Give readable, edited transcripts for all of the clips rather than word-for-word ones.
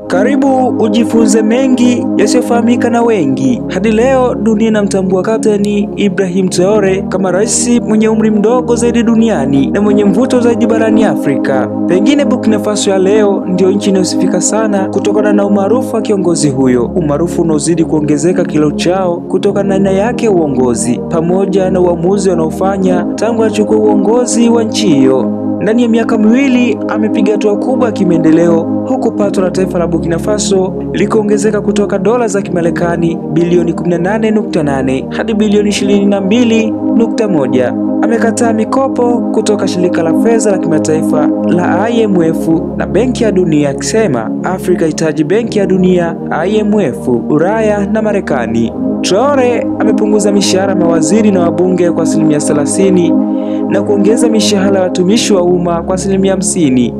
Karibu ujifunze mengi yasiyofahamika na wengi. Hadi leo dunia inamtambua Kapteni Ibrahim Traore kama rais mwenye umri mdogo zaidi duniani na mwenye mvuto zaidi barani Afrika. Pengine Burkina Faso ya leo ndio nchi inayosifika sana kutokana na umaarufu wa kiongozi huyo, umaarufu unaozidi kuongezeka kila uchao kutokana na aina yake ya uongozi pamoja na uamuzi wanaofanya tangu achukue uongozi wa nchi hiyo. Ndani ya miaka miwili amepiga hatua kubwa ya kimaendeleo, huku pato la taifa la Burkina Faso likoongezeka kutoka dola za Kimarekani bilioni 18.8 hadi bilioni 22.1. Amekataa mikopo kutoka shirika la fedha la kimataifa la IMF na Benki ya Dunia, akisema Afrika hitaji Benki ya Dunia, IMF, Ulaya na Marekani. Traore amepunguza mishahara mawaziri na wabunge kwa 30% na kuongeza mishahara ya watumishi wa umma kwa 50%.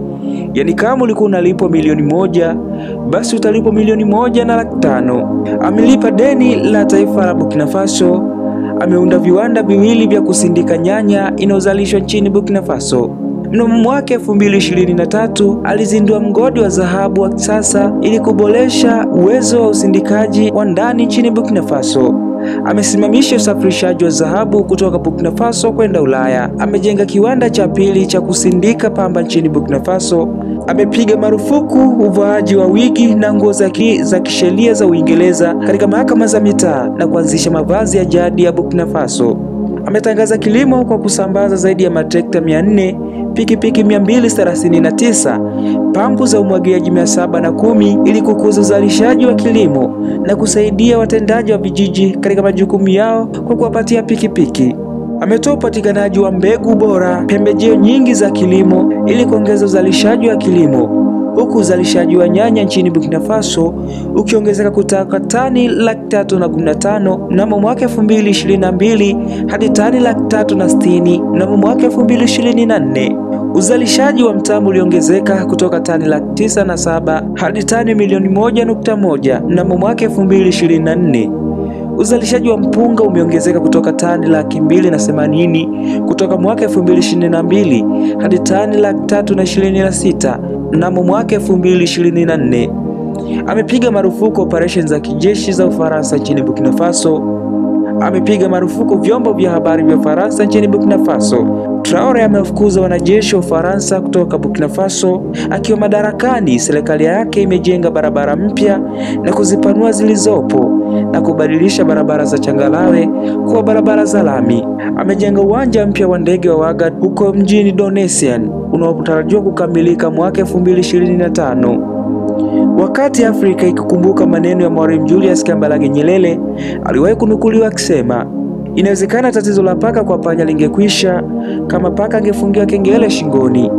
Yani kama ulikuwa unalipwa milioni 1, basi utalipwa milioni 1.5. Amelipa deni la taifa la Burkina Faso. Ameunda viwanda viwili vya kusindika nyanya inayozalishwa nchini Burkina Faso. Mnamo mwaka 2023 alizindua mgodi wa dhahabu wa kisasa ili kuboresha uwezo wa usindikaji wa ndani nchini Burkina Faso. Amesimamisha usafirishaji wa dhahabu kutoka Burkina Faso kwenda Ulaya. Amejenga kiwanda cha pili cha kusindika pamba nchini Burkina Faso. Amepiga marufuku uvaaji wa wigi na nguo za kisheria za Uingereza katika mahakama za mitaa na kuanzisha mavazi ya jadi ya Burkina Faso. Ametangaza kilimo kwa kusambaza zaidi ya matrekta 400, pikipiki 239, pampu za umwagiliaji 710 ili kukuza uzalishaji wa kilimo na kusaidia watendaji wa vijiji katika majukumu yao kwa kuwapatia pikipiki. Ametoa upatikanaji wa mbegu bora, pembejeo nyingi za kilimo ili kuongeza uzalishaji wa kilimo, huku uzalishaji wa nyanya nchini Burkina Faso ukiongezeka kutoka tani 315 mnamo mwaka 2022 hadi tani 360 mnamo mwaka 2024. Uzalishaji wa mtama uliongezeka kutoka tani 907 hadi tani milioni 1.1 mnamo mwaka 2024. Uzalishaji wa mpunga umeongezeka kutoka tani 280 kutoka mwaka 2022 hadi tani 326 mnamo mwaka 2024. Amepiga marufuku operation za kijeshi za Ufaransa nchini Burkina Faso. Amepiga marufuku vyombo vya habari vya Ufaransa nchini Burkina Faso. Traore amewafukuza wanajeshi wa Ufaransa kutoka Burkina Faso. Akiwa madarakani, serikali yake imejenga barabara mpya na kuzipanua zilizopo na kubadilisha barabara za changarawe kuwa barabara za lami. Amejenga uwanja mpya wa ndege wa Ouaga huko mjini Donesian unaotarajiwa kukamilika mwaka 2025. Wakati Afrika ikikumbuka maneno ya Mwalimu Julius Kambarage Nyerere, aliwahi kunukuliwa akisema, inawezekana tatizo la paka kwa panya lingekwisha kama paka angefungiwa kengele shingoni.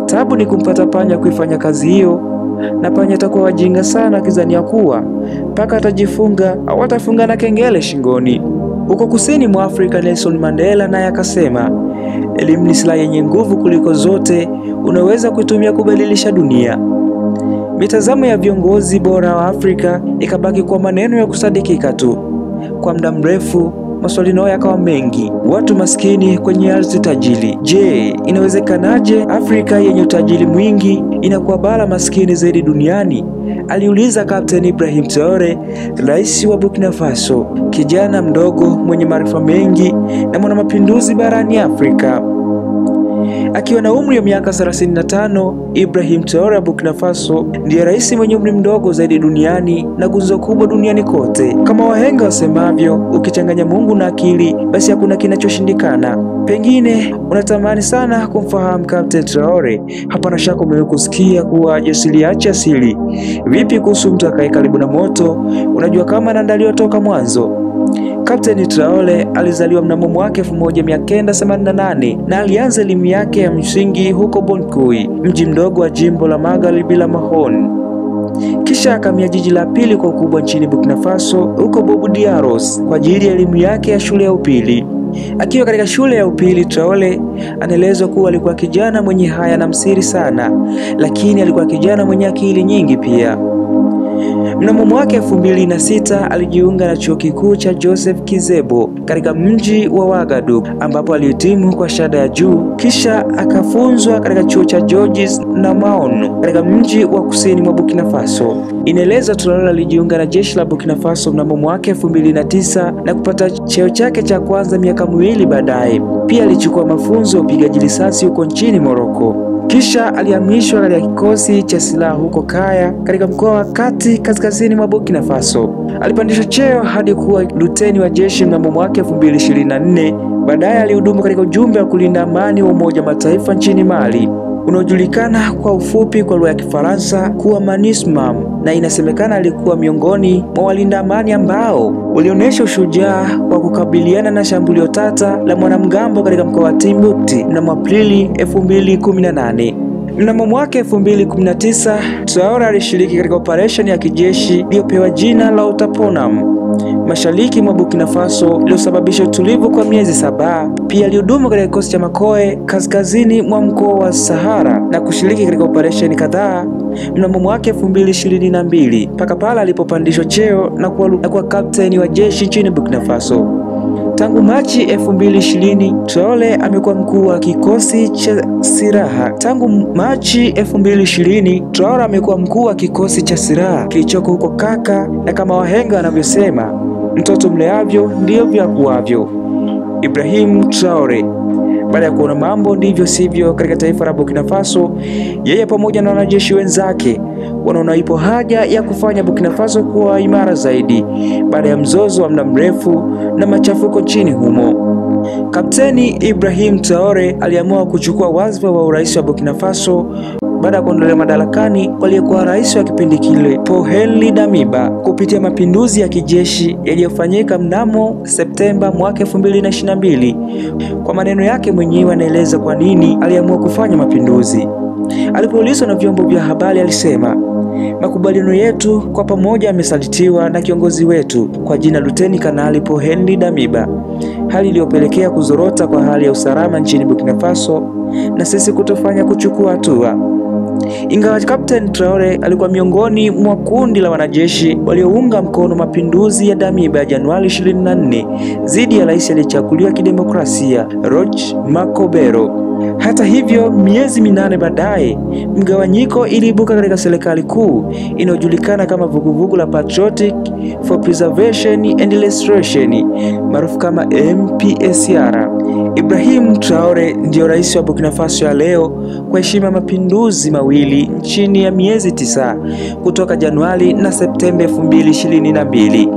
Tabu ni kumpata panya kuifanya kazi hiyo, na panya atakuwa wajinga sana akizania kuwa paka atajifunga au atafunga na kengele shingoni. Huko kusini mwa Afrika, Nelson Mandela naye akasema, elimu ni silaha yenye nguvu kuliko zote, unaweza kuitumia kubadilisha dunia. Mitazamo ya viongozi bora wa Afrika ikabaki kwa maneno ya kusadikika tu. Kwa muda mrefu maswali nayo yakawa mengi. Watu maskini kwenye ardhi tajiri. Je, inawezekanaje Afrika yenye utajiri mwingi inakuwa bara maskini zaidi duniani? Aliuliza Kapteni Ibrahim Traore, rais wa Burkina Faso, kijana mdogo mwenye maarifa mengi na mwanamapinduzi barani Afrika. Akiwa na umri wa miaka 35, Ibrahim Traore wa Burkina Faso ndiye rais mwenye umri mdogo zaidi duniani na gunzo kubwa duniani kote. Kama wahenga wasemavyo, ukichanganya Mungu na akili, basi hakuna kinachoshindikana. Pengine unatamani sana kumfahamu Kapteni Traore. Hapana shaka umewahi kusikia kuwa jasiri acha asili. Vipi kuhusu mtu akae karibu na moto? Unajua kama anaandaliwa toka mwanzo. Kapteni Traore alizaliwa mnamo mwaka 1988 na alianza elimu yake ya msingi huko Bonkui, mji mdogo wa jimbo la Magharibi la Mahon. Kisha akamia jiji la pili kwa ukubwa nchini Burkina Faso, huko Bobo Diaros, kwa ajili ya elimu yake ya shule ya upili. Akiwa katika shule ya upili, Traore anaelezwa kuwa alikuwa kijana mwenye haya na msiri sana, lakini alikuwa kijana mwenye akili nyingi pia. Mnamo mwaka 2006 alijiunga na chuo kikuu cha Joseph Kizebo katika mji wa Wagadugu ambapo alihitimu kwa shahada ya juu, kisha akafunzwa katika chuo cha Georges Namaon katika mji wa kusini mwa Burkina Faso. Inaeleza Traore alijiunga na jeshi la Burkina Faso mnamo mwaka 2009 na kupata cheo chake cha kwanza miaka miwili baadaye. Pia alichukua mafunzo ya upigaji risasi huko nchini Morocco. Kisha alihamishwa katika kikosi cha silaha huko Kaya katika mkoa wa Kati kaskazini mwa Burkina Faso. Alipandishwa cheo hadi kuwa luteni wa jeshi mnamo mwaka 2024. Baadaye alihudumu katika ujumbe wa kulinda amani wa Umoja wa Mataifa nchini Mali, unaojulikana kwa ufupi kwa lugha ya Kifaransa kuwa MINUSMA, na inasemekana alikuwa miongoni mwa walinda amani ambao walionyesha ushujaa wa kukabiliana na shambulio tata la mwanamgambo katika mkoa wa Timbuktu mnamo Aprili 2018. Mnamo mwaka 2019, Traore alishiriki katika operesheni ya kijeshi iliyopewa jina la Otaponam mashariki mwa Burkina Faso iliyosababisha utulivu kwa miezi 7. Pia alihudumu katika kikosi cha Makoe kaskazini mwa mkoa wa Sahara na kushiriki katika operesheni kadhaa mnamo mwaka 2022 mpaka pale alipopandishwa cheo na kuwa kapteni wa jeshi nchini Burkina Faso. Tangu Machi 2020, Traore amekuwa mkuu wa kikosi cha silaha. Kilichoko huko Kaka, na kama wahenga wanavyosema, mtoto mleavyo ndio vyakuavyo. Ibrahim Traore, baada ya kuona mambo ndivyo sivyo katika taifa la Burkina Faso, yeye pamoja na wanajeshi wenzake wanaona ipo haja ya kufanya Burkina Faso kuwa imara zaidi baada ya mzozo wa muda mrefu na machafuko nchini humo. Kapteni Ibrahim Traore aliamua kuchukua wadhifa wa urais wa Burkina Faso baada ya kuondolewa madarakani kwa aliyekuwa rais wa kipindi kile Paul Henri Damiba kupitia mapinduzi ya kijeshi yaliyofanyika mnamo Septemba mwaka 2022. Kwa maneno yake mwenyewe anaeleza kwa nini aliamua kufanya mapinduzi. Alipoulizwa na vyombo vya habari alisema, "Makubaliano yetu kwa pamoja yamesalitiwa na kiongozi wetu kwa jina Luteni Kanali Paul Henri Damiba, hali iliyopelekea kuzorota kwa hali ya usalama nchini Burkina Faso na sisi kutofanya kuchukua hatua." Ingawa Captain Traore alikuwa miongoni mwa kundi la wanajeshi waliounga mkono mapinduzi ya Damiba ya Januari 24 dhidi ya rais aliyechaguliwa kidemokrasia Roch Makobero. Hata hivyo, miezi 8 baadaye, mgawanyiko iliibuka katika serikali kuu inayojulikana kama Vuguvugu la Patriotic for Preservation and Restoration, maarufu kama MPSR. Ibrahim Traore ndio rais wa Burkina Faso ya leo kwa heshima mapinduzi mawili chini ya miezi 9 kutoka Januari na Septemba 2022.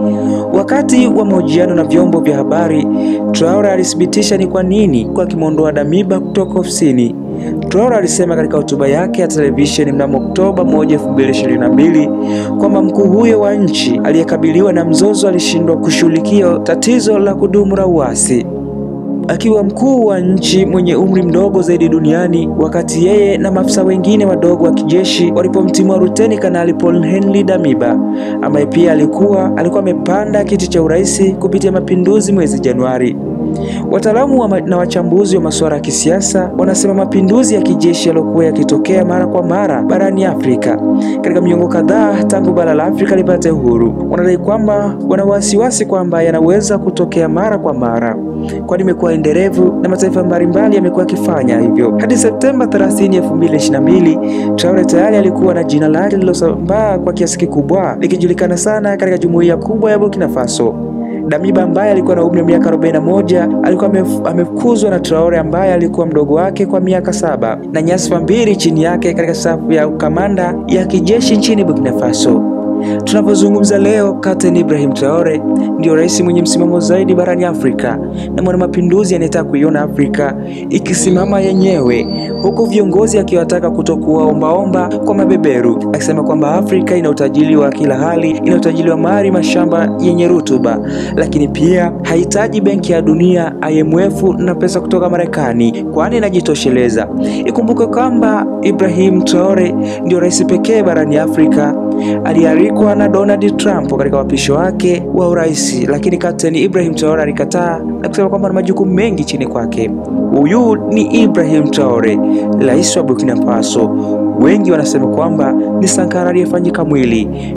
Wakati wa mahojiano na vyombo vya habari, Traore alithibitisha ni kwa nini kwa kimondoa Damiba kutoka ofisini. Traore alisema katika hotuba yake ya televisheni mnamo Oktoba 1, 2022 kwamba mkuu huyo wa nchi aliyekabiliwa na mzozo alishindwa kushughulikia tatizo la kudumu la uasi. Akiwa mkuu wa nchi mwenye umri mdogo zaidi duniani, wakati yeye na maafisa wengine wadogo wa kijeshi walipomtimua Luteni Kanali Paul Henri Damiba ambaye pia alikuwa amepanda kiti cha urais kupitia mapinduzi mwezi Januari. Wataalamu na wachambuzi wa masuala ya kisiasa wanasema mapinduzi ya kijeshi yaliokuwa yakitokea mara kwa mara barani Afrika katika miongo kadhaa tangu bara la Afrika lipate uhuru, wanadai kwamba wana wasiwasi kwamba yanaweza kutokea mara kwa mara, kwani imekuwa endelevu na mataifa mbalimbali yamekuwa yakifanya hivyo. Hadi Septemba 30, 2022, Traore tayari alikuwa na jina lake lililosambaa kwa kiasi kikubwa likijulikana sana katika jumuiya kubwa ya Burkina Faso. Damiba ambaye alikuwa na umri wa miaka 41 alikuwa amefukuzwa na Traore ambaye alikuwa mdogo wake kwa miaka 7 na nyadhifa 2 chini yake katika safu ya kamanda ya kijeshi nchini Burkina Faso. Tunapozungumza leo, Captain Ibrahim Traore ndio rais mwenye msimamo zaidi barani Afrika na mwana mapinduzi anayetaka kuiona Afrika ikisimama yenyewe, huku viongozi akiwataka kutokuwa ombaomba kwa mabeberu, akisema kwamba Afrika ina utajiri wa kila hali, ina utajiri wa mali, mashamba yenye rutuba, lakini pia haitaji benki ya dunia, IMF na pesa kutoka Marekani, kwani inajitosheleza. Ikumbuke kwamba Ibrahim Traore ndio rais pekee barani Afrika alialikwa na Donald Trump katika wapisho wake wa urais, lakini Captain Ibrahim Traore alikataa na kusema kwamba ana majukumu mengi chini kwake. Huyu ni Ibrahim Traore, rais wa Burkina Faso. Wengi wanasema kwamba ni sankara aliyefanyika mwili.